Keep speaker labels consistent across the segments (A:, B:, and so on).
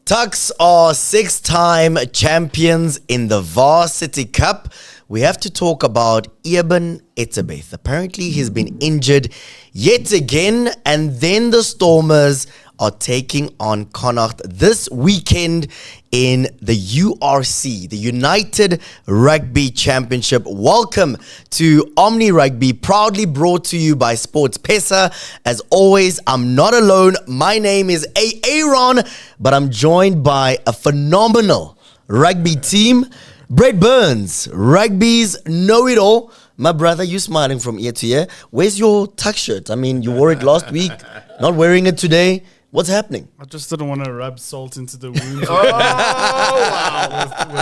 A: TUKS are six-time champions in the Varsity Cup. We have to talk about Aaron Masemola. Apparently, he's been injured yet again, and then the Stormers are taking on Connacht this weekend in the URC, the United Rugby Championship. Welcome to Omni Rugby, proudly brought to you by Sports Pesa. As always, I'm not alone. My name is Aaron, but I'm joined by a phenomenal rugby team. Burnz, rugby's know-it-all. My brother, you smiling from ear to ear. Where's your tuck shirt? I mean, you wore it last week, not wearing it today. What's happening?
B: I just didn't want to rub salt into the wound.
C: Oh,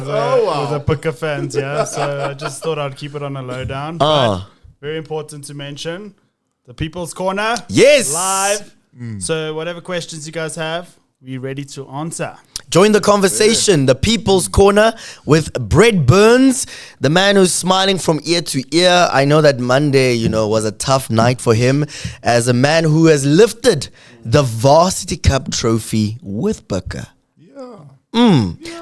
C: wow.
B: With the Puka fans, yeah. So I just thought I'd keep it on a lowdown. But very important to mention, the People's Corner.
A: Yes.
B: Live. So whatever questions you guys have, we're ready to answer.
A: Join the conversation, the People's Corner with Burnz, the man who's smiling from ear to ear. I know that Monday, was a tough night for him as a man who has lifted the Varsity Cup trophy with Puka.
C: Yeah.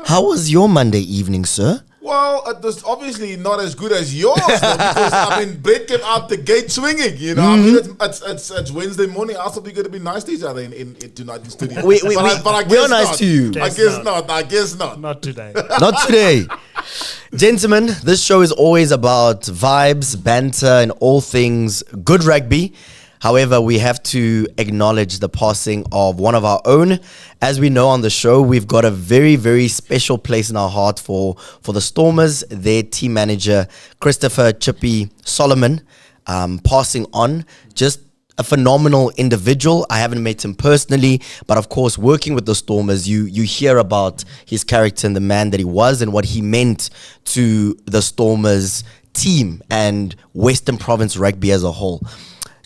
A: How was your Monday evening, sir?
C: Well, it was obviously not as good as yours, though, because Brett came out the gate swinging. I mean, it's Wednesday morning. I thought we're going to be nice to each other in tonight in studio.
A: But I guess we're nice to you.
C: I guess not.
B: Not today.
A: Not today. Gentlemen, this show is always about vibes, banter, and all things good rugby. However, we have to acknowledge the passing of one of our own. As we know on the show, we've got a very, very special place in our heart for the Stormers. Their team manager, Christopher Chippy Solomon, passing on. Just a phenomenal individual. I haven't met him personally, but of course, working with the Stormers, you hear about his character and the man that he was and what he meant to the Stormers team and Western Province rugby as a whole.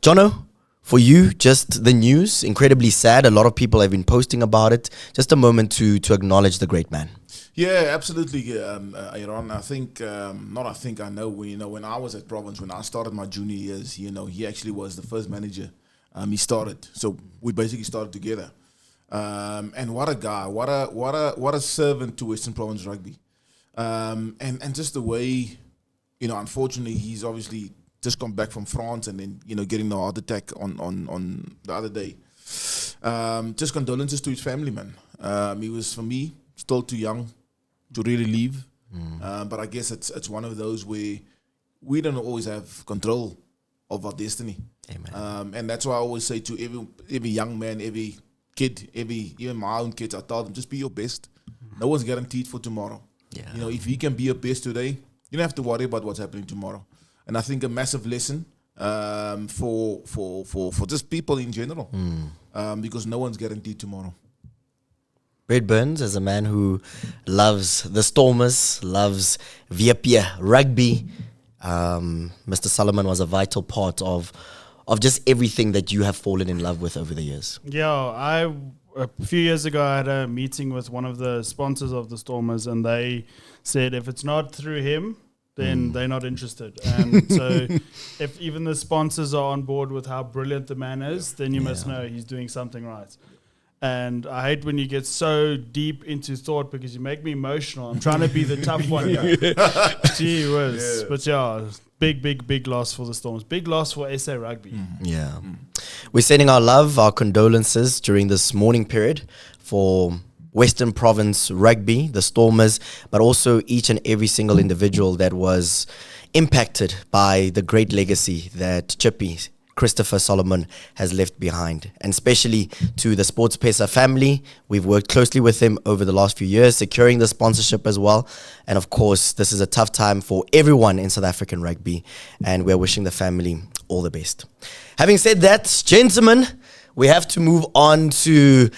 A: Jono, for you, just the news, incredibly sad. A lot of people have been posting about it. Just a moment to acknowledge the great man.
C: Yeah, absolutely, Aaron. I know. When I was at Province, when I started my junior years, he actually was the first manager. He started, so we basically started together. And what a guy! What a servant to Western Province rugby. And just the way, unfortunately, he's obviously just come back from France and then, getting the heart attack on the other day. Just condolences to his family, man. He was, for me, still too young to really leave. But I guess it's one of those where we don't always have control of our destiny.
A: Amen.
C: And that's why I always say to every young man, every kid, even my own kids, I tell them, just be your best. No one's guaranteed for tomorrow.
A: Yeah.
C: If you can be your best today, you don't have to worry about what's happening tomorrow. And I think a massive lesson for just people in general, because no one's guaranteed tomorrow.
A: Burnz, as a man who loves the Stormers, loves VP rugby, Mr. Solomon was a vital part of just everything that you have fallen in love with over the years.
B: Yeah, a few years ago, I had a meeting with one of the sponsors of the Stormers, and they said if it's not through him, then they're not interested. And so if even the sponsors are on board with how brilliant the man is, then you must know he's doing something right. And I hate when you get so deep into thought because you make me emotional. I'm trying to be the tough one here. Gee whiz. Yeah. But big loss for the Storms. Big loss for SA Rugby.
A: Yeah. We're sending our love, our condolences during this mourning period for Western Province rugby, the Stormers, but also each and every single individual that was impacted by the great legacy that Chippy Christopher Solomon has left behind, and especially to the Sports Pesa family. We've worked closely with him over the last few years, securing the sponsorship as well. And of course, this is a tough time for everyone in South African rugby, and we're wishing the family all the best. Having said that, gentlemen, we have to move on to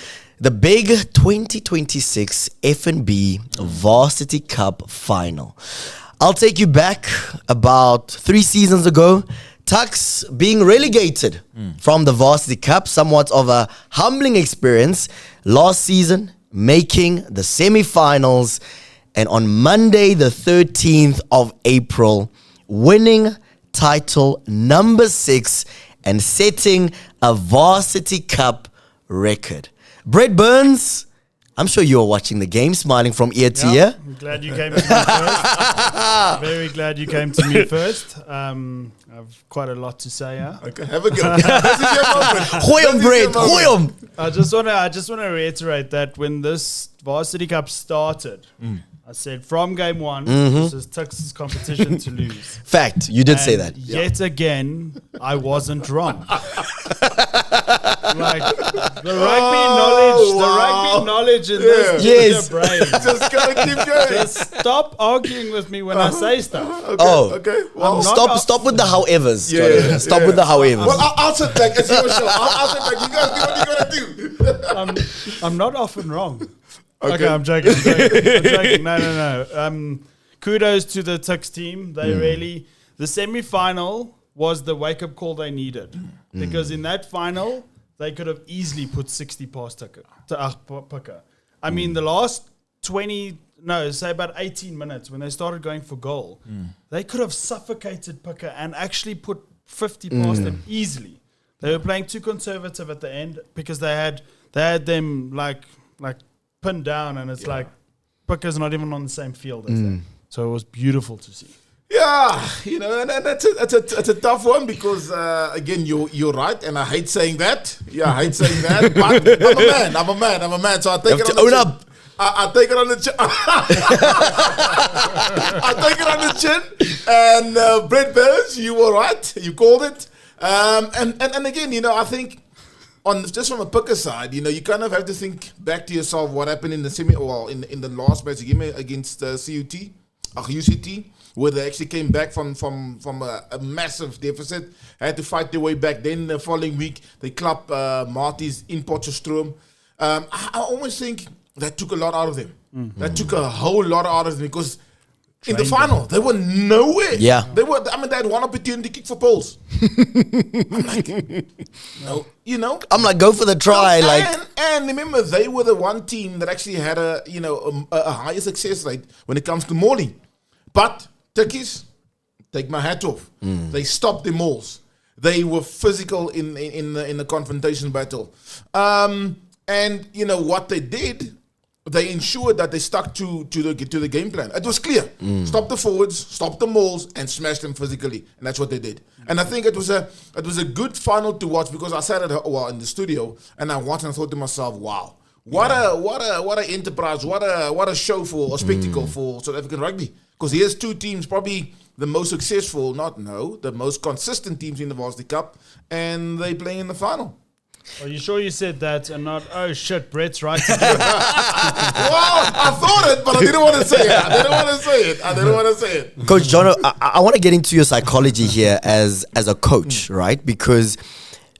A: the big 2026 F&B Varsity Cup final. I'll take you back about 3 seasons ago. TUKS being relegated from the Varsity Cup, somewhat of a humbling experience. Last season, making the semi-finals, and on Monday, the 13th of April, winning title number 6 and setting a Varsity Cup record. Burnz, I'm sure you were watching the game, smiling from ear to
B: Yeah,
A: ear.
B: I'm glad you came to me first. Very glad you came to me first. I've quite a lot to say.
C: Okay, have a go. This is your moment.
A: Gooi hom, Brett, gooi hom.
B: I just wanna reiterate that when this Varsity Cup started, I said from game one, this is TUKS' competition to lose.
A: Fact, you did say
B: And
A: that.
B: Yet again, I wasn't wrong. Like the rugby knowledge in this
A: Yes.
B: ginger brain.
C: Just gotta keep going.
B: Just stop arguing with me when I say stuff.
C: Okay. Well,
B: I'm not
A: Stop with the howevers.
C: Yeah,
A: Jonathan.
C: yeah,
A: Stop
C: yeah.
A: with the howevers.
C: well, I'll sit back. It's your show. I'll sit back. You guys do what you gotta do.
B: I'm not often wrong.
C: Okay.
B: Okay, I'm joking. I'm joking. No. Kudos to the TUKS team. They really, the semi-final was the wake-up call they needed. Because in that final, they could have easily put 60 past Puka. I mean, the last say about 18 minutes, when they started going for goal, they could have suffocated Puka and actually put 50 past them easily. They were playing too conservative at the end because they had them like pinned down, and it's like Puka's not even on the same field as them. So it was beautiful to see.
C: Yeah, and that's a tough one because again, you're right, and I hate saying that. Yeah, I hate saying that. But I'm a man. So I take it on the chin. I take it on the chin. I take it on the chin. And Brett Burnz, you were right. You called it. And again, I think just from a Puka side, you kind of have to think back to yourself what happened in the in the last match game against UCT, where they actually came back from a massive deficit, had to fight their way back. Then the following week, they clubbed Marties in Potchefstroom. I almost think that took a lot out of them. That took a whole lot out of them because in the final, they were nowhere.
A: Yeah.
C: They had one opportunity to kick for poles. I'm like, no,
A: I'm like, go for the try.
C: And remember, they were the one team that actually had a higher success rate when it comes to mauling. But Turkeys, take my hat off. They stopped the mauls. They were physical in the confrontation battle. And what they did, they ensured that they stuck to the game plan. It was clear. Stop the forwards, stop the mauls, and smash them physically. And that's what they did. And I think it was a good final to watch because I sat in the studio and I watched and I thought to myself, wow, what a enterprise, what a show for a spectacle for South African rugby. Because here's two teams, probably the most successful, the most consistent teams in the Varsity Cup, and they play in the final.
B: Are you sure you said that and not, oh shit, Brett's right again?
C: Well, I thought it, but I didn't want to say it.
A: Coach Jono, I want to get into your psychology here as a coach, right? Because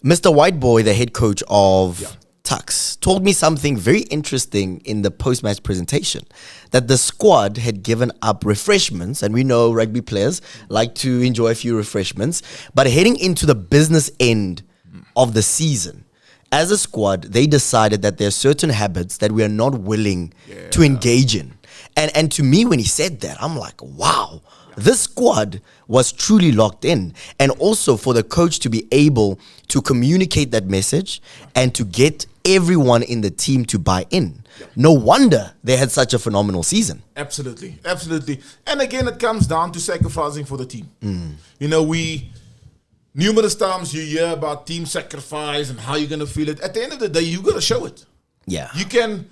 A: Mr. Whiteboy, the head coach of TUKS, told me something very interesting in the post-match presentation, that the squad had given up refreshments, and we know rugby players like to enjoy a few refreshments, but heading into the business end of the season, as a squad, they decided that there are certain habits that we are not willing to engage in. And to me, when he said that, I'm like, wow, this squad was truly locked in. And also for the coach to be able to communicate that message and to get everyone in the team to buy in. No wonder they had such a phenomenal season.
C: Absolutely. And again, it comes down to sacrificing for the team. Numerous times you hear about team sacrifice and how you're going to feel it. At the end of the day, you got to show it.
A: Yeah.
C: You can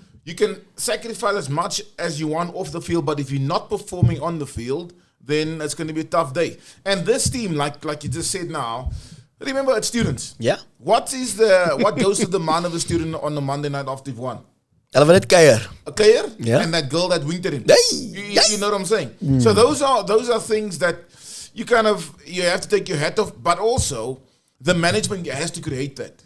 C: sacrifice as much as you want off the field, but if you're not performing on the field, then it's going to be a tough day. And this team, like you just said now, remember it's students.
A: Yeah.
C: What goes to the mind of a student on the Monday night after they've won?
A: Hulle wil net kuier.
C: A kuier?
A: Yeah.
C: And that girl that winked at him.
A: Hey.
C: You know what I'm saying? So those are things that you have to take your hat off, but also the management has to create that.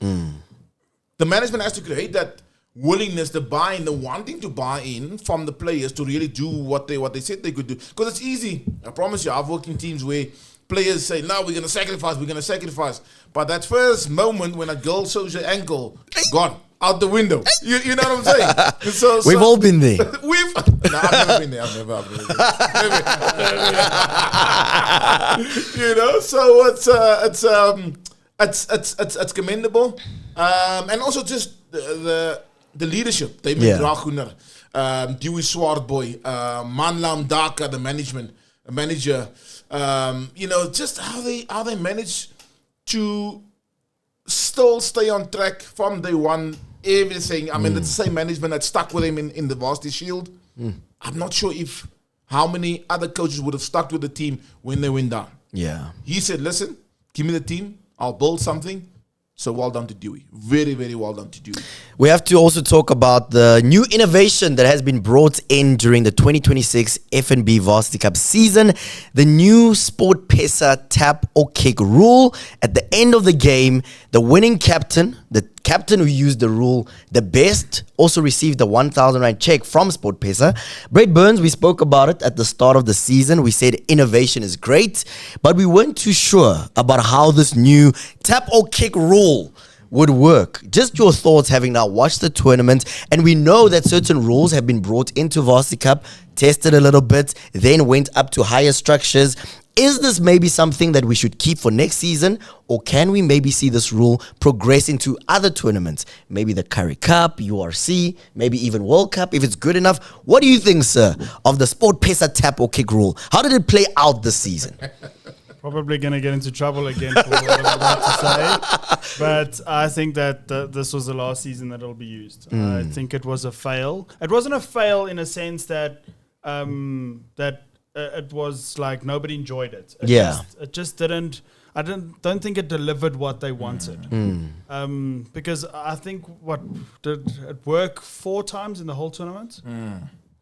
C: The management has to create that willingness to buy in, the wanting to buy in from the players to really do what they said they could do. Because it's easy. I promise you, I've worked in teams where players say, no, we're going to sacrifice. But that first moment when a girl shows your ankle, gone. Out the window. You know what I'm saying? So
A: We've all been there.
C: I've never been there. I've never been there. So it's commendable. And also just the the leadership. They made Raguner, Dewey Swartboy, Manlam Daka, the manager. Just how they manage to still stay on track from day one. Everything. I mean, it's the same management that stuck with him in the Varsity Shield. I'm not sure how many other coaches would have stuck with the team when they went down.
A: Yeah.
C: He said, listen, give me the team. I'll build something. So well done to Dewey. Very, very well done to Dewey.
A: We have to also talk about the new innovation that has been brought in during the 2026 FNB Varsity Cup season. The new Sport Pesa tap or kick rule. At the end of the game, the winning captain, the captain who used the rule the best, also received a 1,000 rand check from Sport Pesa. Brett Burnz, we spoke about it at the start of the season. We said innovation is great, but we weren't too sure about how this new tap or kick rule would work. Just your thoughts, having now watched the tournament, and we know that certain rules have been brought into Varsity Cup, tested a little bit, then went up to higher structures. Is this maybe something that we should keep for next season, or can we maybe see this rule progress into other tournaments? Maybe the Curry Cup, URC, maybe even World Cup, if it's good enough. What do you think, sir, of the Sport Pesa tap or kick rule? How did it play out this season?
B: Probably going to get into trouble again for what I'm about to say. But I think that this was the last season that it'll be used. I think it was a fail. It wasn't a fail in a sense that it was like nobody enjoyed it. It just didn't. I don't think it delivered what they wanted. Because I think did it work 4 times in the whole tournament?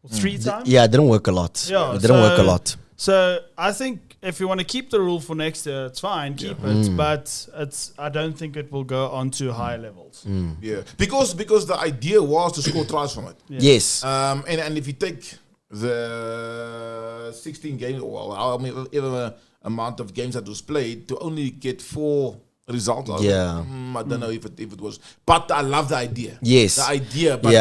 B: 3 times?
A: Yeah, it didn't work a lot.
B: Yeah,
A: it didn't work a lot.
B: So I think if you want to keep the rule for next year, it's fine, keep it. But I don't think it will go on to higher levels.
C: Yeah, because the idea was to score tries from it.
A: Yes.
C: And if you take the 16 games, well, however amount of games that was played, to only get 4 results out of it. I don't know if it was, but I love the idea.
A: Yes,
C: the idea. But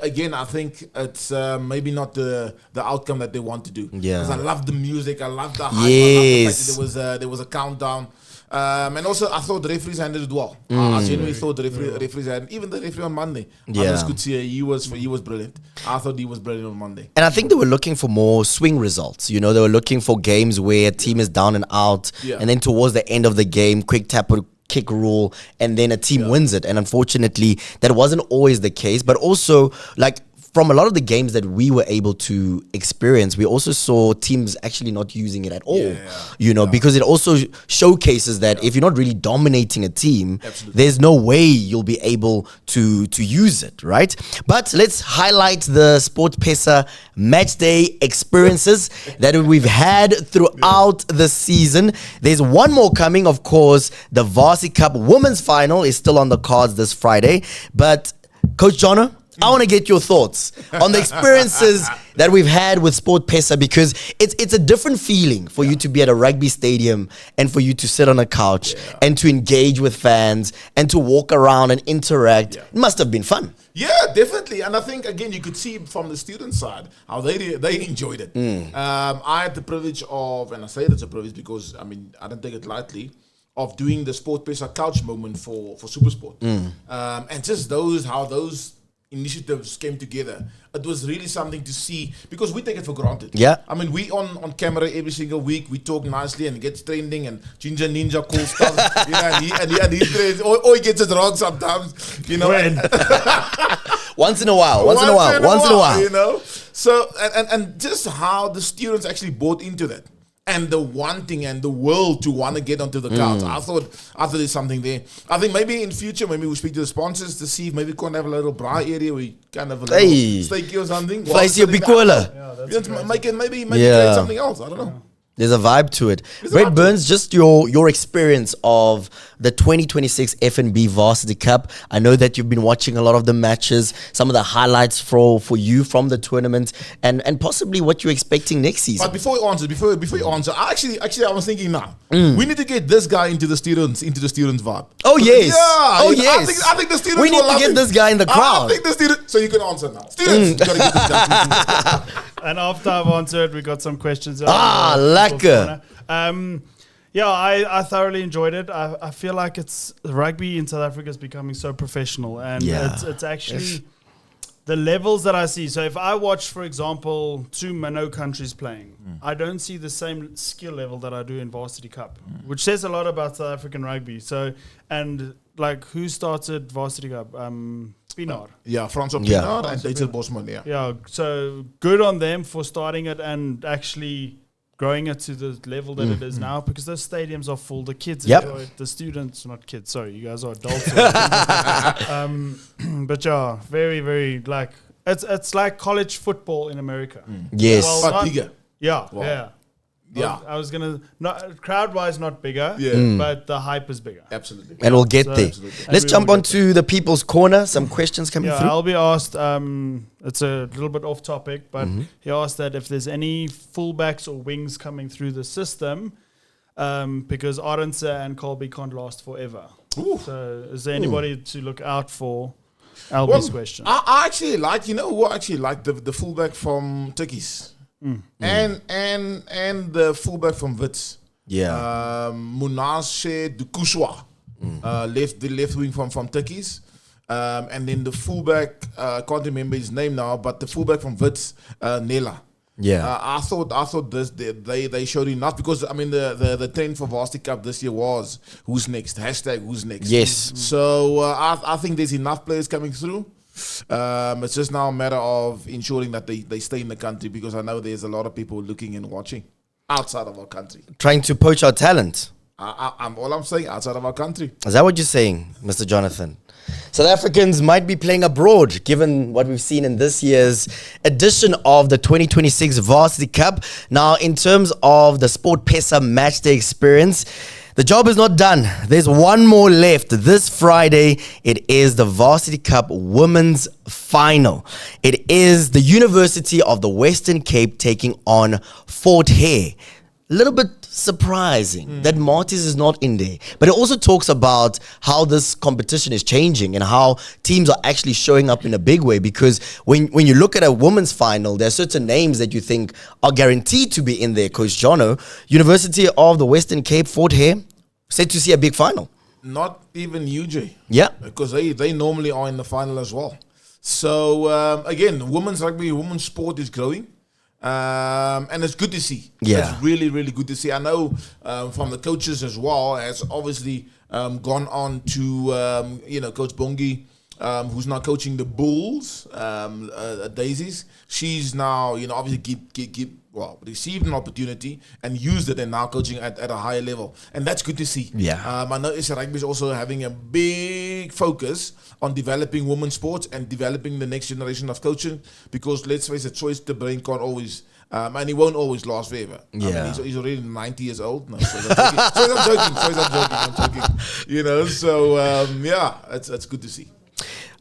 C: again, I think it's maybe not the outcome that they want to do. Because I love the music, I love the hype, I love the fact that there was a countdown. And also, I thought the referees handled it well. I genuinely thought the referees had, even the referee on Monday. I just could see he was brilliant. I thought he was brilliant on Monday.
A: And I think they were looking for more swing results. They were looking for games where a team is down and out, and then towards the end of the game, quick tap or kick rule, and then a team wins it. And unfortunately, that wasn't always the case. But also, from a lot of the games that we were able to experience, we also saw teams actually not using it at all, because it also showcases that if you're not really dominating a team, there's no way you'll be able to use it, right? But let's highlight the Sport Pesa match day experiences that we've had throughout the season. There's one more coming, of course. The Varsity Cup Women's Final is still on the cards this Friday. But Coach Jono, I want to get your thoughts on the experiences that we've had with Sport Pesa, because it's a different feeling for you to be at a rugby stadium and for you to sit on a couch and to engage with fans and to walk around and interact. It must have been fun.
C: Yeah, definitely. And I think, again, you could see from the student side how they enjoyed it. I had the privilege of, and I say it's a privilege because, I don't take it lightly, of doing the Sport Pesa couch moment for Supersport. And just how those initiatives came together. It was really something to see, because we take it for granted.
A: Yeah.
C: We on camera every single week, we talk nicely and it gets trending, and Ginger Ninja cool stuff, and he trends, or he gets it wrong sometimes,
A: Once in a while.
C: So, and just how the students actually bought into that. And the wanting and the will to want to get onto the couch. I thought there's something there. I think maybe in future, maybe we'll speak to the sponsors to see if maybe we can have a little bra area where we kind of a little steaky or something. Make it maybe create something else. I don't know.
A: There's a vibe to it. Brett Burnz, just your experience of the 2026 FNB Varsity Cup. I know that you've been watching a lot of the matches, some of the highlights for you from the tournament, and possibly what you're expecting next season.
C: But before you answer, actually, I was thinking now, we need to get this guy into the students vibe.
A: Oh yes,
C: yes. I think the students.
A: We need to get this guy in the crowd.
C: I think the students. So you can answer now. Students, you gotta get this guy.
B: And after I've answered, we got some questions.
A: Lekker.
B: Yeah, I thoroughly enjoyed it. I feel like rugby in South Africa is becoming so professional, and it's actually the levels that I see. So if I watch, for example, 2 minnow countries playing, I don't see the same skill level that I do in Varsity Cup, which says a lot about South African rugby. So, and like, who started Varsity Cup? Pienaar.
C: Francois Pienaar and David Bosman.
B: Yeah, so good on them for starting it and actually growing it to the level that it is now, because those stadiums are full. The kids enjoy it. The students, not kids, sorry, you guys are adults. But yeah, very, very, like, it's like college football in America.
A: Yes.
C: Well, but bigger.
B: Yeah,
C: Wow.
B: I was gonna, not crowd-wise, not bigger, but the hype is bigger.
C: Absolutely.
A: And we'll get there.
C: Absolutely.
A: Let's jump onto the People's Corner. Some questions coming through.
B: I'll be asked, it's a little bit off topic, but he asked that if there's any fullbacks or wings coming through the system, because Arendse and Colby can't last forever.
C: Ooh.
B: So is there anybody to look out for? Albie's question.
C: I actually like, the fullback from TUKS. And the fullback from Wits.
A: Yeah.
C: Munashe Dukuswa, the left wing from TUKS. And then the fullback, I can't remember his name now, but the fullback from Wits, Nela.
A: Yeah.
C: I thought they showed enough, because I mean the trend for Varsity Cup this year was who's next, #who's next.
A: Yes.
C: So I think there's enough players coming through. It's just now a matter of ensuring that they stay in the country, because I know there's a lot of people looking and watching outside of our country.
A: Trying to poach our talent.
C: I'm saying outside of our country.
A: Is that what you're saying, Mr. Jonathan? South Africans might be playing abroad, given what we've seen in this year's edition of the 2026 Varsity Cup. Now, in terms of the Sport Pesa Matchday experience, the job is not done. There's one more left. This Friday, it is the Varsity Cup Women's Final. It is the University of the Western Cape taking on Fort Hare. A little bit surprising that Marties is not in there. But it also talks about how this competition is changing and how teams are actually showing up in a big way, because when you look at a women's final, there are certain names that you think are guaranteed to be in there. Coach Jono, University of the Western Cape, Fort Hare, set to see a big final.
C: Not even UJ.
A: Yeah.
C: Because they normally are in the final as well. So, again, women's rugby, women's sport is growing. And it's good to see.
A: Yeah.
C: It's really, really good to see. I know from the coaches as well, has obviously gone on to, Coach Bongi, who's now coaching the Bulls, Daisies. She's now, obviously received an opportunity and used it, and now coaching at a higher level. And that's good to see.
A: Yeah.
C: I know SA Rugby is also having a big focus on developing women's sports and developing the next generation of coaching, because let's face it, Choice the Brain can't always, and he won't always last forever.
A: Yeah.
C: I mean, he's already 90 years old. No, I'm joking. It's good to see.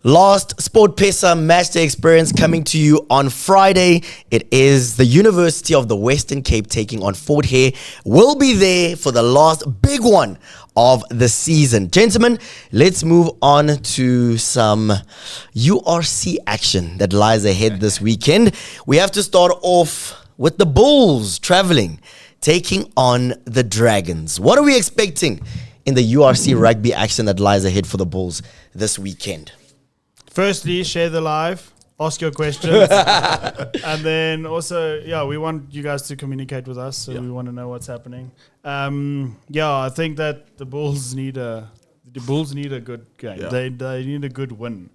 A: Last Sport Pesa Matchday experience coming to you on Friday. It is the University of the Western Cape taking on Fort Hare. We'll be there for the last big one of the season. Gentlemen, let's move on to some URC action that lies ahead this weekend. We have to start off with the Bulls traveling, taking on the Dragons. What are we expecting in the URC rugby action that lies ahead for the Bulls this weekend?
B: Firstly, share the live, ask your questions, and then also, we want you guys to communicate with us, so we want to know what's happening. I think that the Bulls need a good game.
C: Yeah.
B: They need a good win.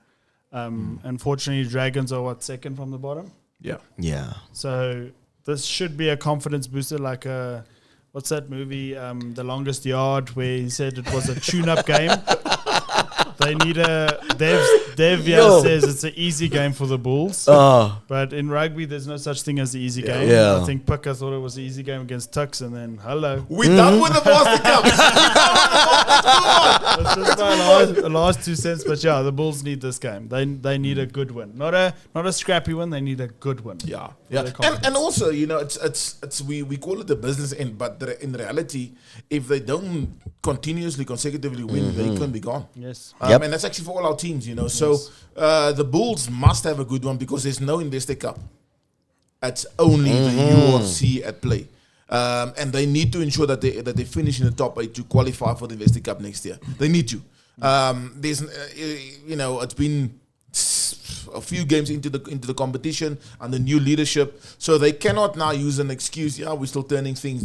B: Unfortunately, Dragons are second from the bottom.
A: Yeah.
B: So this should be a confidence booster, like what's that movie, The Longest Yard, where he said it was a tune-up game. They need Dev says it's an easy game for the Bulls. But in rugby, there's no such thing as the easy game.
A: Yeah.
B: I think Pika thought it was an easy game against TUKS, and then
C: We're done with the Varsity Cup.
B: That's just my last 2 cents. But the Bulls need this game. They need a good win, not a scrappy win. They need a good win.
C: Yeah. And also, it's we call it the business end, but in reality, if they don't consecutively win, they can be gone.
B: Yes.
C: And that's actually for all our teams, So the Bulls must have a good one, because there's no Investor Cup. It's only the URC at play. And they need to ensure that they finish in the top 8 to qualify for the Varsity Cup next year. They need to. It's been a few games into the competition under new leadership, so they cannot now use an excuse. Yeah, we're still turning things.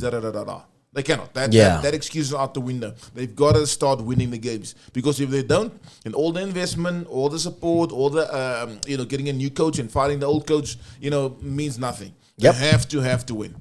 C: They cannot. That excuse is out the window. They've got to start winning the games, because if they don't, then all the investment, all the support, all the getting a new coach and firing the old coach, means nothing.
A: Yep.
C: They have to win.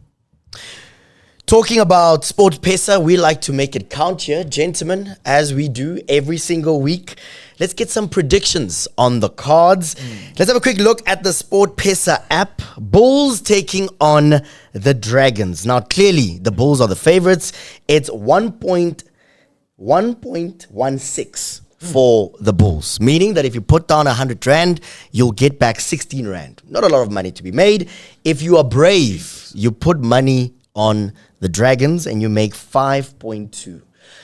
A: Talking about Sport Pesa, we like to make it count here, gentlemen, as we do every single week. Let's get some predictions on the cards. Let's have a quick look at the Sport Pesa app. Bulls taking on the Dragons. Now, clearly, the Bulls are the favorites. It's 1.16 for the Bulls, meaning that if you put down 100 Rand, you'll get back 16 Rand. Not a lot of money to be made. If you are brave, you put money on the Dragons and you make 5.2.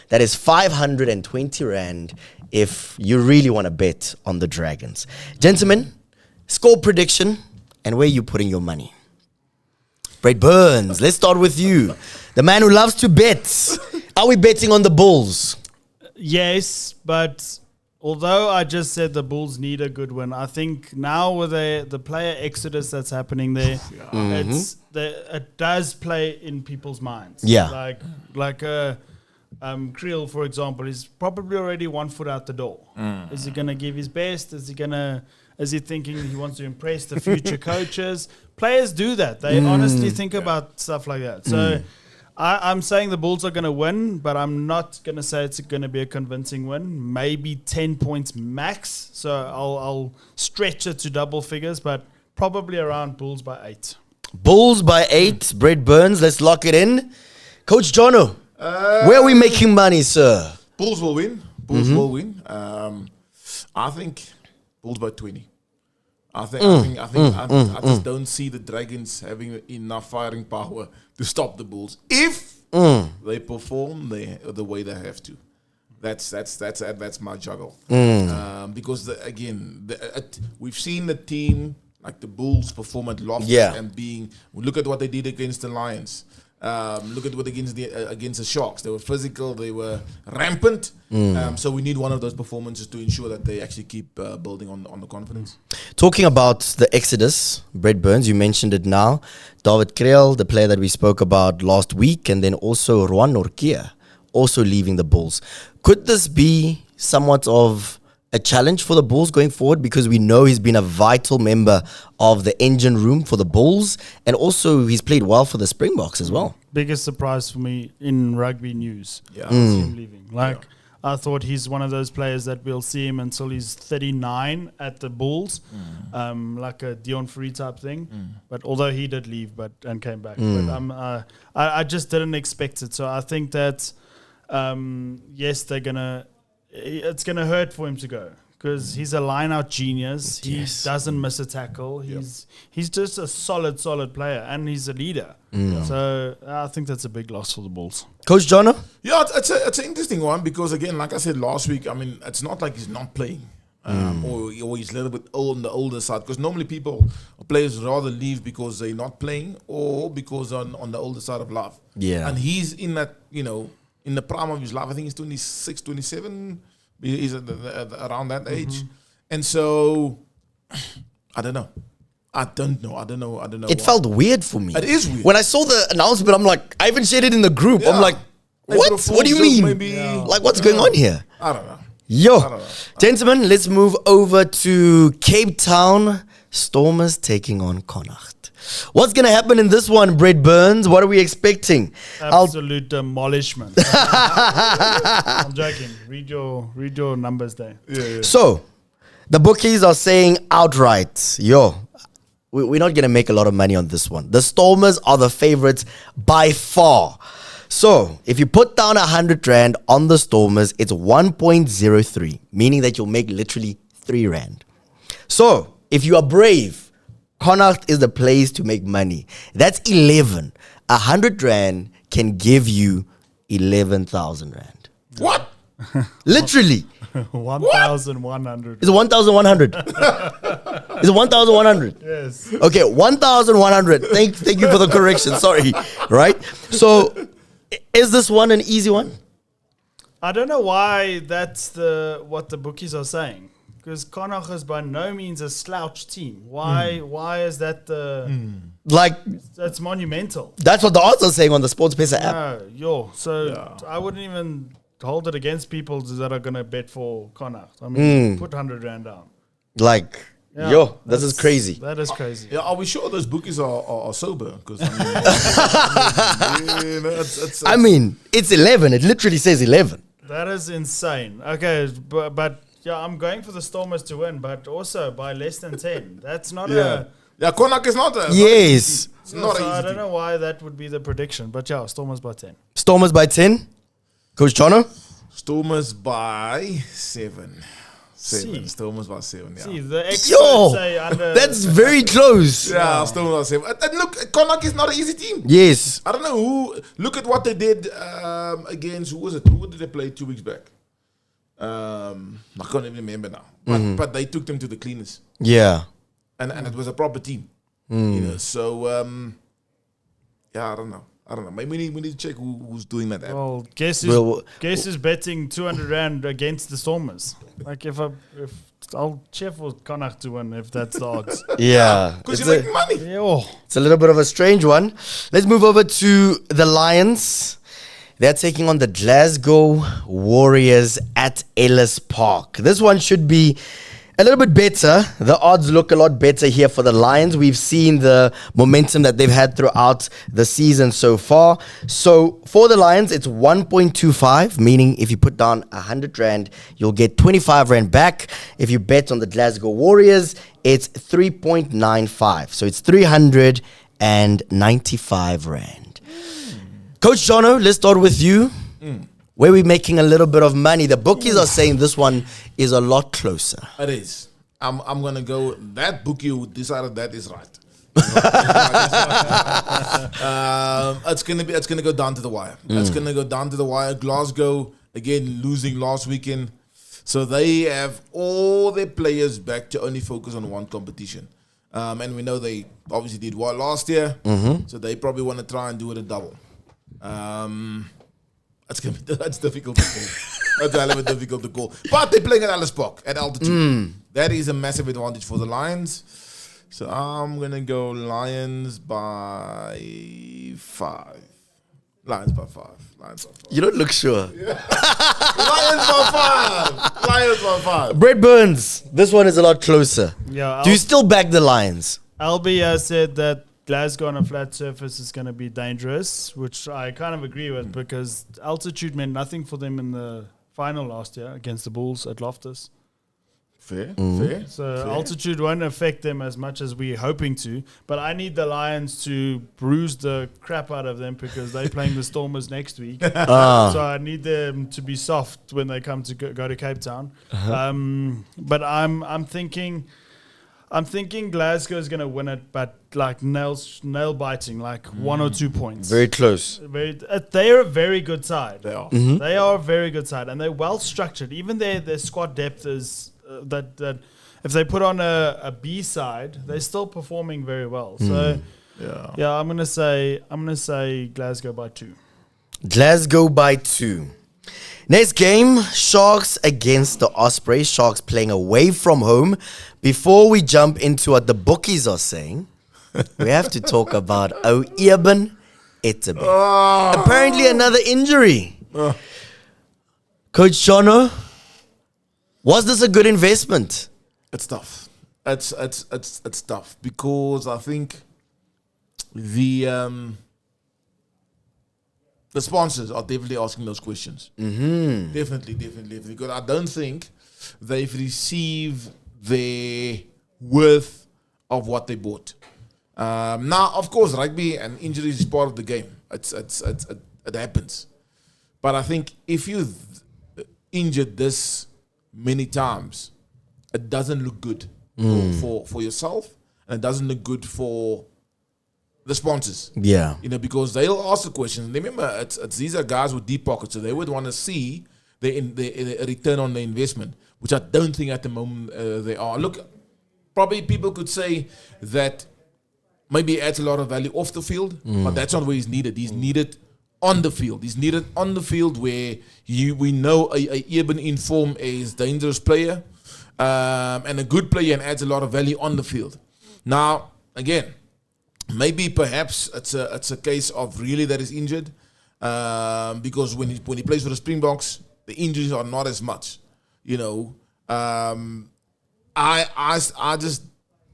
A: That is 520 Rand if you really want to bet on the Dragons. Gentlemen, score prediction and where are you putting your money? Burnz, let's start with you. The man who loves to bet. Are we betting on the Bulls?
B: Yes, but although I just said the Bulls need a good win, I think now with the player exodus that's happening there, it does play in people's minds.
A: Yeah.
B: Like Creel, for example, is probably already 1 foot out the door. Is he going to give his best? Is he thinking he wants to impress the future coaches? Players do that. They honestly think about stuff like that. So I'm saying the Bulls are going to win, but I'm not going to say it's going to be a convincing win. Maybe 10 points max. So I'll stretch it to double figures, but probably around Bulls by 8.
A: Bulls by 8. Burnz, let's lock it in. Coach Jono, where are we making money, sir?
C: Bulls will win. Will win. I think Bulls by 20. I just don't see the Dragons having enough firing power to stop the Bulls if they perform the way they have to. That's my juggle. Because we've seen the team like the Bulls perform at Loftus and look at what they did against the Lions. Look at what against the Sharks. They were physical. They were rampant. So we need one of those performances to ensure that they actually keep building on the confidence.
A: Talking about the exodus, Burnz, you mentioned it now. David Kreel, the player that we spoke about last week, and then also Ruan Norkia, also leaving the Bulls. Could this be somewhat of a challenge for the Bulls going forward, because we know he's been a vital member of the engine room for the Bulls, and also he's played well for the Springboks as well?
B: Biggest surprise for me in rugby news. Yeah, him leaving. I thought he's one of those players that we'll see him until he's 39 at the Bulls, like a Dion Free type thing. But although he did leave, and came back, but I just didn't expect it. So I think that yes, it's gonna hurt for him to go, because he's a line-out genius. He doesn't miss a tackle. He's just a solid player, and he's a leader. So I think that's a big loss for the Bulls.
A: Coach Jono?
C: Yeah, it's an interesting one, because again, like I said last week, I mean, it's not like he's not playing or he's a little bit old on the older side, because normally players rather leave because they're not playing or because on the older side of life. Yeah, and he's in that in the prime of his life. I think he's 26, 27. He's around that age. And so, I don't know.
A: It felt weird for me.
C: It is weird.
A: When I saw the announcement, I'm like, I even shared it in the group. Yeah. I'm like, what? What do you mean? Like, what's going on here?
C: I don't know.
A: Gentlemen, let's move over to Cape Town. Stormers taking on Connacht. What's going to happen in this one, Burnz? What are we expecting?
B: Absolute demolishment. I'm joking. Read your numbers there. Yeah.
A: So, the bookies are saying outright, we're not going to make a lot of money on this one. The Stormers are the favorites by far. So, if you put down 100 Rand on the Stormers, it's 1.03, meaning that you'll make literally 3 Rand. So, if you are brave, Connacht is the place to make money. That's 11. 100 Rand can give you 11,000 Rand.
C: What?
A: Literally.
B: 1,100.
A: Is it 1,100? Is it 1,100?
B: Yes.
A: Okay, 1,100. Thank you for the correction. Sorry. Right? So, is this one an easy one?
B: I don't know why that's what the bookies are saying. Because Connacht is by no means a slouch team. Why is that
A: Like,
B: that's monumental?
A: that's what the odds are saying on the Sports Pesa app.
B: So I wouldn't even hold it against people that are going to bet for Connacht. I mean, put 100 rand down.
A: Like,
B: Yeah,
A: this is crazy.
B: That is crazy.
C: Yeah, are we sure those bookies are sober? Because
A: I mean, it's 11. It literally says 11.
B: That is insane. Okay, but yeah, I'm going for the Stormers to win, but also by less than 10. That's not a...
C: Yeah, Connacht is not a...
A: Yes.
C: It's not
B: So I
C: easy.
B: don't know why that would be the prediction, but yeah, Stormers by 10.
A: Stormers by 10. Coach Jono?
C: Stormers by 7.
B: See.
C: Stormers by 7, yeah.
B: See, the experts
A: Yo,
B: say under...
A: that's very close.
C: Yeah, Stormers by 7. And look, Connacht is not an easy team.
A: Yes.
C: I don't know who... Look at what they did against... Who was it? Who did they play 2 weeks back? I can't even remember now. But they took them to the cleaners.
A: Yeah.
C: And it was a proper team. You know, so... yeah, I don't know. Maybe we need to check who's doing that.
B: Well, guess who's betting 200 rand against the Stormers? Like if I'll cheer for Connacht to win if that's the odds.
A: Yeah.
C: Because
A: It's
C: you
A: a,
C: make money.
B: Yeah.
A: it's a little bit of a strange one. Let's move over to the Lions. They're taking on the Glasgow Warriors at Ellis Park. This one should be a little bit better. The odds look a lot better here for the Lions. We've seen the momentum that they've had throughout the season so far. So for the Lions, it's 1.25, meaning if you put down 100 rand, you'll get 25 rand back. If you bet on the Glasgow Warriors, it's 3.95. So it's 395 rand. Coach Jono, let's start with you. Where we're making a little bit of money. The bookies are saying this one is a lot closer.
C: It is. I'm gonna go. That bookie who decided that is right. It's gonna go down to the wire. It's gonna go down to the wire. Glasgow again losing last weekend, so they have all their players back to only focus on one competition. And we know they obviously did well last year, so they probably want to try and do it a double. That's difficult to call. That's a hell of a difficult to call. But they're playing at Ellis Park at altitude. That is a massive advantage for the Lions. So I'm gonna go Lions by 5. Lions by 5.
A: You don't look sure.
C: Lions by 5. Lions by 5.
A: Brett Burnz, this one is a lot closer.
B: Yeah.
A: Do you still back the Lions?
B: Albie has said that Glasgow on a flat surface is going to be dangerous, which I kind of agree with because altitude meant nothing for them in the final last year against the Bulls at Loftus.
C: Fair.
B: So
C: Fair.
B: Altitude won't affect them as much as we're hoping to, but I need the Lions to bruise the crap out of them because they're playing the Stormers next week. So I need them to be soft when they come to go to Cape Town. But I'm thinking Glasgow is going to win it, but like nail biting, like 1 or 2 points.
A: Very close.
B: They're a very good side.
C: They are.
B: They are a very good side, and they're well structured. Even their squad depth is that if they put on a B side, they're still performing very well. So yeah, I'm gonna say Glasgow by 2.
A: Glasgow by 2. Next game, Sharks against the Ospreys. Sharks playing away from home. Before we jump into what the bookies are saying, we have to talk about Eben Etzebeth. Apparently another injury. Coach Jono, was this a good investment?
C: It's tough. It's tough because I think the sponsors are definitely asking those questions. Definitely. Because I don't think they've received their worth of what they bought. Now, of course, rugby and injuries is part of the game. It happens. But I think if you've injured this many times, it doesn't look good for yourself, and it doesn't look good for the sponsors.
A: Yeah.
C: Because they'll ask the questions. Remember, it's these are guys with deep pockets, so they would want to see the return on the investment, which I don't think at the moment they are. Look, probably people could say that maybe he adds a lot of value off the field, but that's not where he's needed. He's needed on the field. He's needed on the field where we know a Eben in form is a dangerous player and a good player and adds a lot of value on the field. Now, again, maybe perhaps it's a case of really that he's injured because when he plays for the Springboks, the injuries are not as much. You know, I just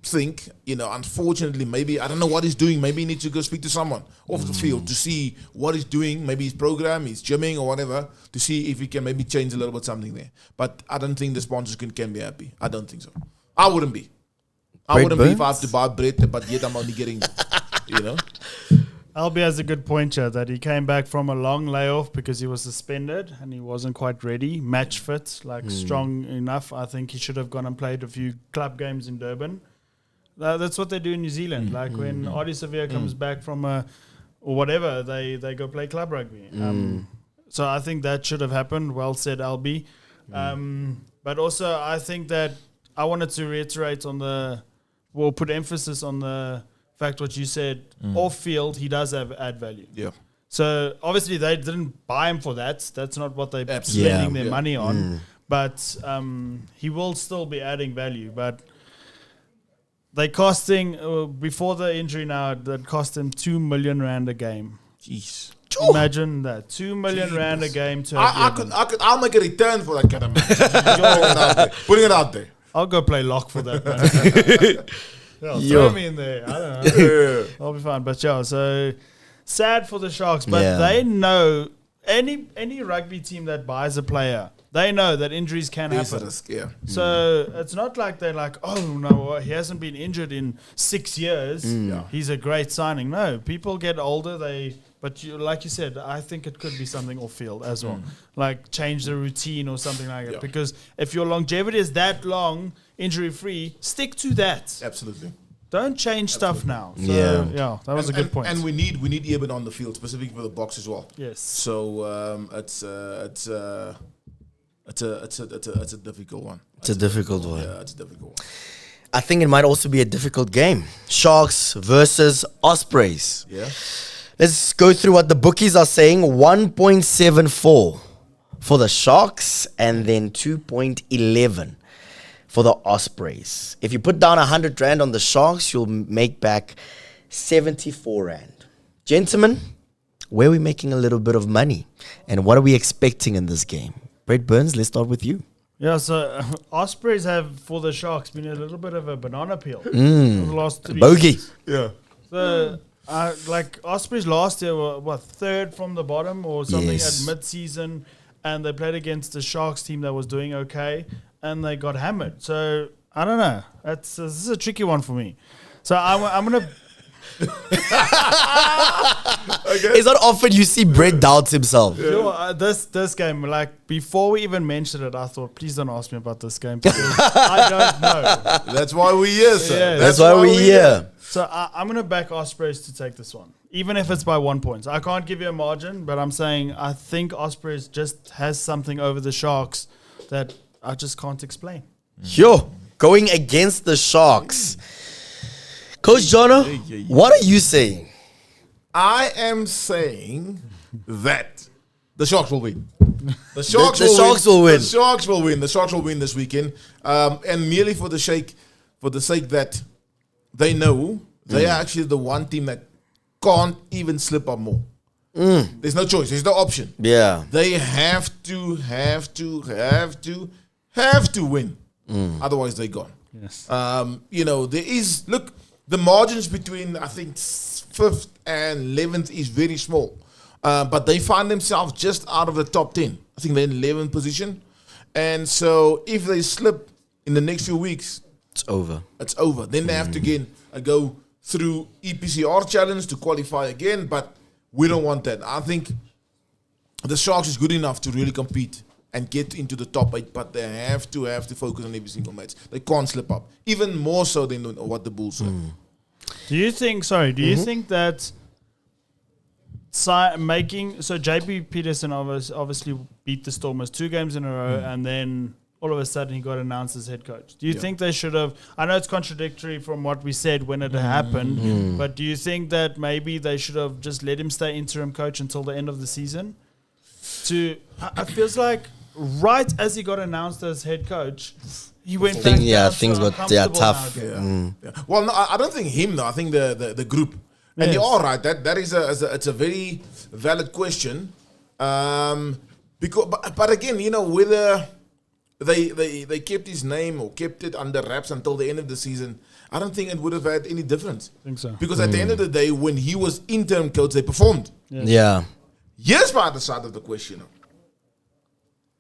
C: think, you know, unfortunately, maybe I don't know what he's doing. Maybe he needs to go speak to someone off the field to see what he's doing. Maybe his program, he's gymming or whatever, to see if he can maybe change a little bit something there. But I don't think the sponsors can be happy. I don't think so. I wouldn't be. I wouldn't be if I have to buy bread, but yet I'm only getting, you know.
B: Albie has a good point here that he came back from a long layoff because he was suspended and he wasn't quite ready, match fit, strong enough. I think he should have gone and played a few club games in Durban. That's what they do in New Zealand. Like when Ardie Severe comes back from or whatever, they go play club rugby. So I think that should have happened. Well said, Albie. But also I think that I wanted to reiterate put emphasis on the fact what you said, off field, he does add value. Yeah. So obviously they didn't buy him for that. That's not what they're spending their money on. But he will still be adding value. But they costing before the injury now, that cost him 2 million rand a game.
C: Jeez.
B: Imagine that, 2 million rand a game to.
C: I'll make a return for that kind of man. Putting it out there.
B: I'll go play lock for that, man. Throw me in there. I don't know. I'll be fine. But so sad for the Sharks. But they know any rugby team that buys a player, they know that injuries can happen. So it's not like they're like, oh no, he hasn't been injured in 6 years. He's a great signing. No, people get older. But like you said, I think it could be something off field as well. Like change the routine or something like that. Because if your longevity is that long, injury free, stick to that.
C: Absolutely.
B: Don't change stuff now. So, that was a good point.
C: And we need Eben on the field, specifically for the box as well.
B: Yes.
C: So it's a difficult one.
A: It's a difficult one.
C: Yeah, it's a difficult one.
A: I think it might also be a difficult game. Sharks versus Ospreys.
C: Yeah.
A: Let's go through what the bookies are saying. 1.74 for the Sharks and then 2.11 for the Ospreys. If you put down 100 Rand on the Sharks, you'll make back 74 Rand. Gentlemen, where are we making a little bit of money? And what are we expecting in this game? Brett Burnz, let's start with you.
B: Yeah, so Ospreys have, for the Sharks, been a little bit of a banana peel for the last 3
A: bogey.
B: Years. Yeah. So, like Ospreys last year were, third from the bottom or something at mid-season, and they played against the Sharks team that was doing okay, and they got hammered. So, I don't know. This is a tricky one for me. So, I'm going to...
A: It's not often you see Brett doubts himself.
B: Sure, this game, like before we even mentioned it, I thought, please don't ask me about this game because I don't know.
C: That's why we're here, sir.
B: Yeah,
A: that's why we're here.
B: So I'm going to back Ospreys to take this one, even if it's by 1 point. I can't give you a margin, but I'm saying I think Ospreys just has something over the Sharks that I just can't explain.
A: Yo, going against the Sharks. Coach Jono, what are you saying?
C: I am saying that the Sharks will win. The
A: Sharks will win.
C: The Sharks will win. The Sharks will win this weekend. And merely for the sake that they know they are actually the one team that can't even slip up more. There's no choice. There's no option.
A: Yeah.
C: They have to win. Otherwise, they're gone.
B: Yes.
C: There is, look, the margins between, I think, 5th and 11th is very small. But they find themselves just out of the top 10. I think they're in 11th position. And so if they slip in the next few weeks,
A: it's over.
C: Then they have to again go through EPCR challenge to qualify again. But we don't want that. I think the Sharks is good enough to really compete and get into the top 8, but they have to focus on every single match. They can't slip up, even more so than what the Bulls were.
B: Do you think that making so JP Peterson obviously beat the Stormers 2 games in a row, and then all of a sudden he got announced as head coach. Do you think they should have? I know it's contradictory from what we said when it happened, but do you think that maybe they should have just let him stay interim coach until the end of the season? It feels like right as he got announced as head coach, he went
A: things got tough.
C: Well, no, I don't think him though. I think the group. And you are right. That is it's a very valid question. Because but again, whether they kept his name or kept it under wraps until the end of the season, I don't think it would have had any difference.
B: I think so.
C: Because at the end of the day, when he was interim coach, they performed.
A: Yeah.
C: Here's my other side of the question.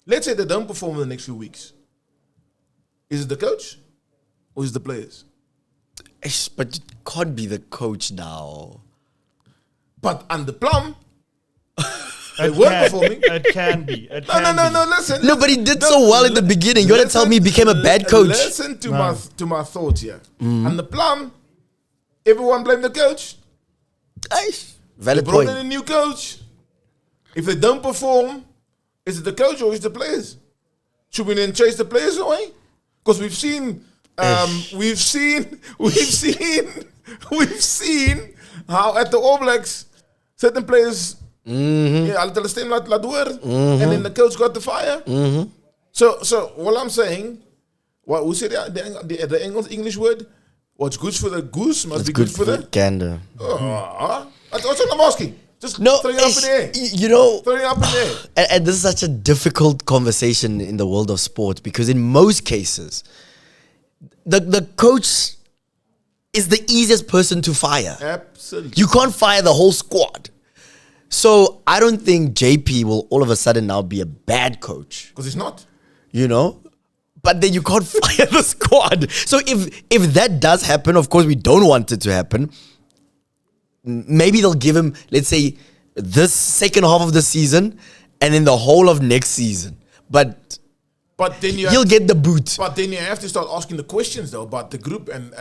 C: Let's say they don't perform in the next few weeks. Is it the coach or is it the players?
A: But it can't be the coach now.
C: But under Plum, they weren't performing.
B: It can be.
C: No, listen.
A: No, but he did so well in the beginning. You want to tell me he became a bad coach?
C: Listen to my thoughts here. Under Plum, everyone blamed the coach.
A: Valid
C: They brought
A: point.
C: in a new coach. If they don't perform, is it the coach or is it the players? Should we then chase the players away? Because we've seen how at the All Blacks certain players hulle stem laat hoor, and then the coach got the fire. So what I'm saying, who said the English word? What's good for the goose must be good for the
A: gander.
C: That's what I'm asking. Just throwing it up in the air. Throwing it up in the air.
A: And this is such a difficult conversation in the world of sport because in most cases, the coach is the easiest person to fire.
C: Absolutely.
A: You can't fire the whole squad. So I don't think JP will all of a sudden now be a bad coach.
C: Because he's not.
A: But then you can't fire the squad. So if that does happen, of course we don't want it to happen. Maybe they'll give him, let's say, this second half of the season and then the whole of next season. But
C: then
A: he'll get the boot.
C: But then you have to start asking the questions though about the group and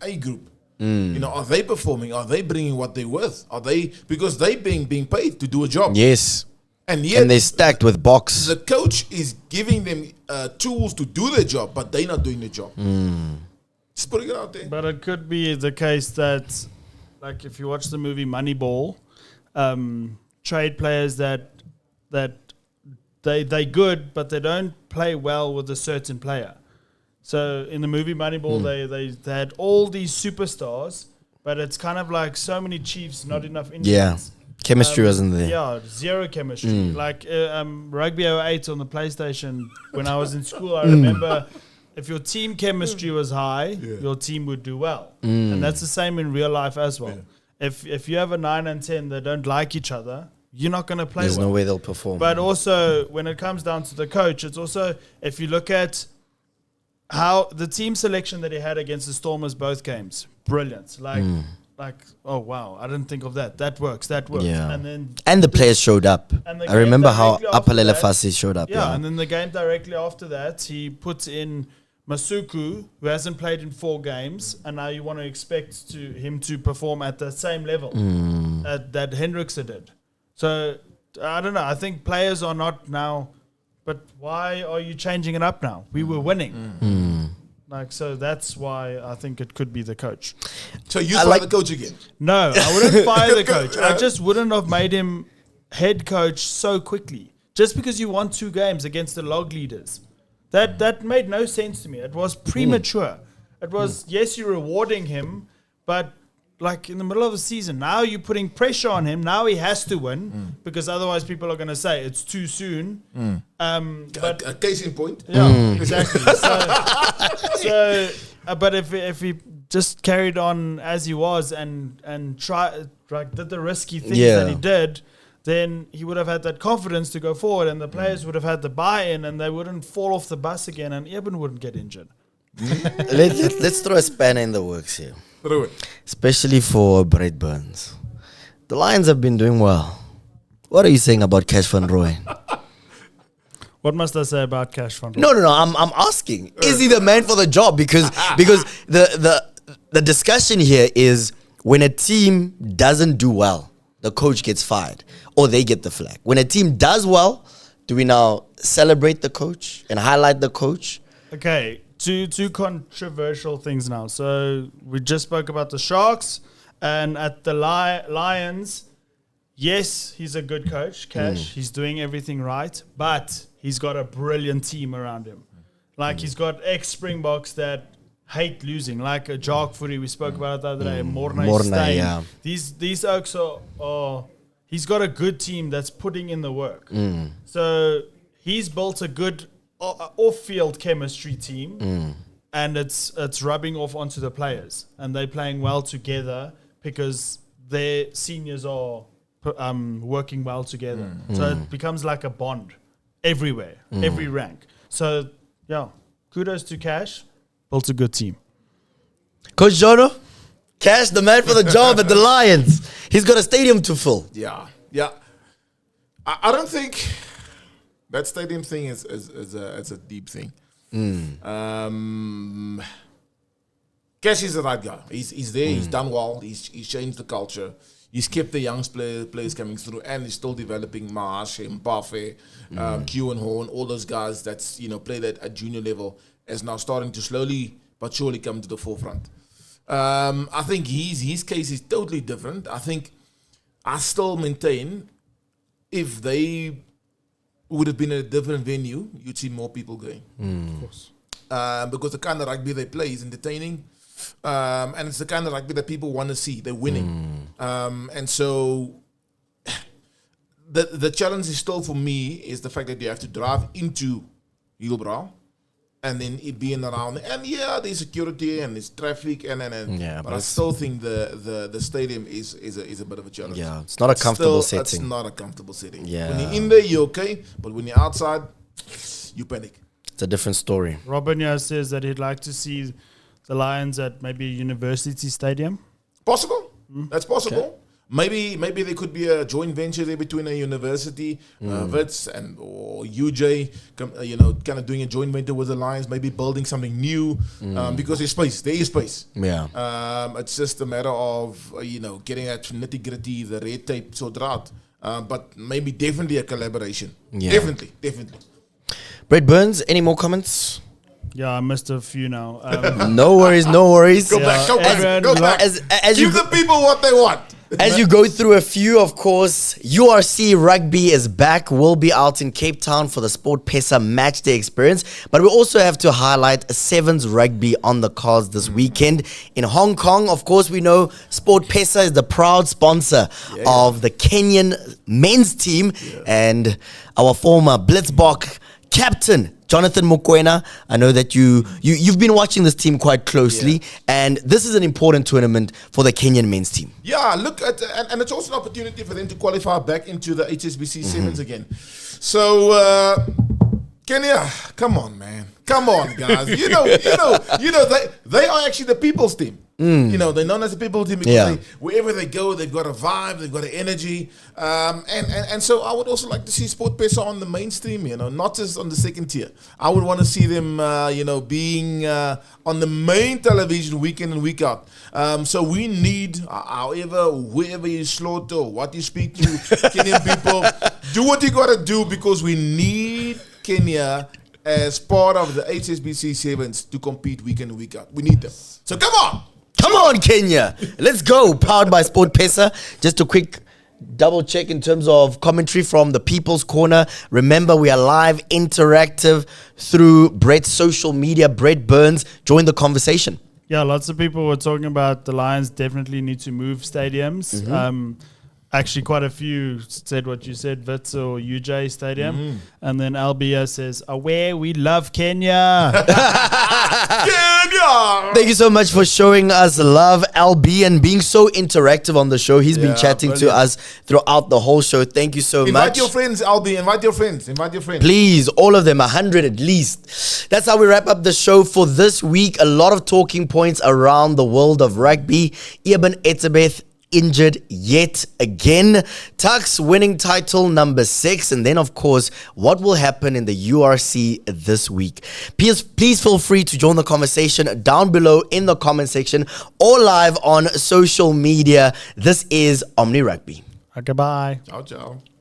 C: a group. Are they performing? Are they bringing what they're worth? Are they, because they being paid to do a job?
A: Yes.
C: And yet
A: they're stacked with box.
C: The coach is giving them tools to do their job, but they're not doing the job. Just putting it out there.
B: But it could be the case that, like if you watch the movie Moneyball, trade players that they good, but they don't play well with a certain player. So in the movie Moneyball, they had all these superstars, but it's kind of like so many Chiefs, not enough Indians.
A: Yeah, chemistry wasn't there.
B: Yeah, zero chemistry. Like Rugby 08 on the PlayStation, when I was in school, I remember if your team chemistry was high, your team would do well. And that's the same in real life as well. If you have a 9 and 10 that don't like each other, you're not going to play
A: There's
B: well.
A: no way they'll perform.
B: But also, when it comes down to the coach, it's also, if you look at how the team selection that he had against the Stormers both games, brilliant. Like, oh wow, I didn't think of that. That works.
A: Yeah.
B: And
A: the players showed up.
B: The
A: I remember how
B: directly after
A: Apalele
B: that-
A: Fasi showed up.
B: Yeah, and then the game directly after that, he puts in Masuku, who hasn't played in 4 games, and now you want to expect him to perform at the same level that Hendrickse did. So, I don't know. I think players are not now, but why are you changing it up now? We were winning. So that's why I think it could be the coach.
C: So you fire the coach again?
B: No, I wouldn't fire the coach. I just wouldn't have made him head coach so quickly. Just because you won 2 games against the log leaders. That made no sense to me. It was premature. It was, yes, you're rewarding him, but like in the middle of the season, now you're putting pressure on him. Now he has to win because otherwise people are going to say it's too soon.
C: But a case in point.
B: Yeah, exactly. But if he just carried on as he was and did the risky things that he did, then he would have had that confidence to go forward, and the players would have had the buy-in, and they wouldn't fall off the bus again, and Eben wouldn't get injured.
A: Let's throw a spanner in the works here.
C: Throw it.
A: Especially for Brett Burnz. The Lions have been doing well. What are you saying about Cash van Rooyen?
B: What must I say about Cash van Rooyen?
A: No. I'm asking. Is he the man for the job? Because the discussion here is when a team doesn't do well, the coach gets fired or they get the flag. When a team does well, do we now celebrate the coach and highlight the coach?
B: Okay, two controversial things now. So we just spoke about the Sharks, and at the Lions, yes, he's a good coach, Cash. He's doing everything right, but he's got a brilliant team around him. Like he's got ex-Springboks that hate losing, like a Jark Footy we spoke about it the other day, Mornay Steyn.
A: Yeah.
B: These Oaks are he's got a good team that's putting in the work. So he's built a good off-field chemistry team, and it's rubbing off onto the players, and they're playing well together because their seniors are working well together. So it becomes like a bond everywhere, every rank. So yeah, kudos to Cash. Built a good team.
A: Coach Jono, Cash, the man for the job at the Lions. He's got a stadium to fill.
C: Yeah. I don't think that stadium thing is a deep thing. Cash is the right guy. He's there. He's done well. He's changed the culture. He's kept the young players coming through, and he's still developing Mahash, Mbafe, Q and Horn, all those guys that's played at junior level, is now starting to slowly but surely come to the forefront. I think his case is totally different. I still maintain if they would have been in a different venue, you'd see more people going.
B: Of course.
C: Because the kind of rugby they play is entertaining. And it's the kind of rugby that people want to see. They're winning. And so the challenge is still for me is the fact that you have to drive into Hillbrow and then it being around. And yeah, there's security and there's traffic. But I still think the stadium is a bit of a challenge.
A: Yeah, it's not a comfortable setting.
C: It's not a comfortable setting.
A: Yeah.
C: When you're in there, you're okay. But when you're outside, you panic.
A: It's a different story.
B: Robin says that he'd like to see the Lions at maybe University Stadium.
C: Possible. That's possible. Okay. Maybe there could be a joint venture there between a university, Wits or UJ, kind of doing a joint venture with the Lions, maybe building something new, because there's space. There is space.
A: Yeah.
C: It's just a matter of getting that nitty gritty, the red tape sorted out. But maybe definitely a collaboration. Yeah. Definitely.
A: Brett Burnz, any more comments?
B: Yeah, I missed a few now.
A: No worries.
C: Go back. As give the people what they want.
A: As you go through a few, of course, URC Rugby is back. We'll be out in Cape Town for the Sport Pesa match day experience. But we also have to highlight Sevens Rugby on the cards this weekend. In Hong Kong, of course, we know Sport Pesa is the proud sponsor of the Kenyan men's team. And our former Blitzbok captain, Jonathan Mokuena, I know that you've been watching this team quite closely, and this is an important tournament for the Kenyan men's team.
C: Yeah, look at and it's also an opportunity for them to qualify back into the HSBC Sevens again. So Kenya, come on, man, come on, guys. They are actually the people's team. They're known as the people team because wherever they go, they've got a vibe, they've got an energy, and so I would also like to see Sport Pesa on the mainstream, not just on the second tier. I would want to see them, being on the main television week in and week out. So we need, whoever you slaughter, what you speak to Kenyan people, do what you got to do because we need Kenya as part of the HSBC Sevens to compete week in and week out. We need them. So come on.
A: Come on, Kenya. Let's go. Powered by Sport Pesa. Just a quick double check in terms of commentary from the People's Corner. Remember, we are live, interactive through Brett's social media. Brett Burnz, join the conversation.
B: Yeah, lots of people were talking about the Lions definitely need to move stadiums. Actually, quite a few said what you said, Wits or UJ Stadium. And then Albia says, aware, we love Kenya.
C: Kenya!
A: Thank you so much for showing us love, LB, and being so interactive on the show. He's been chatting to us throughout the whole show. Thank you so much.
C: Invite your friends, LB. Invite your friends.
A: Please, all of them, 100 at least. That's how we wrap up the show for this week. A lot of talking points around the world of rugby. Eben Etzebeth injured yet again. TUKS winning title number 6. And then, of course, what will happen in the URC this week. Please feel free to join the conversation down below in the comment section or live on social media. This is Omni Rugby.
B: Okay, bye.
C: Ciao, ciao.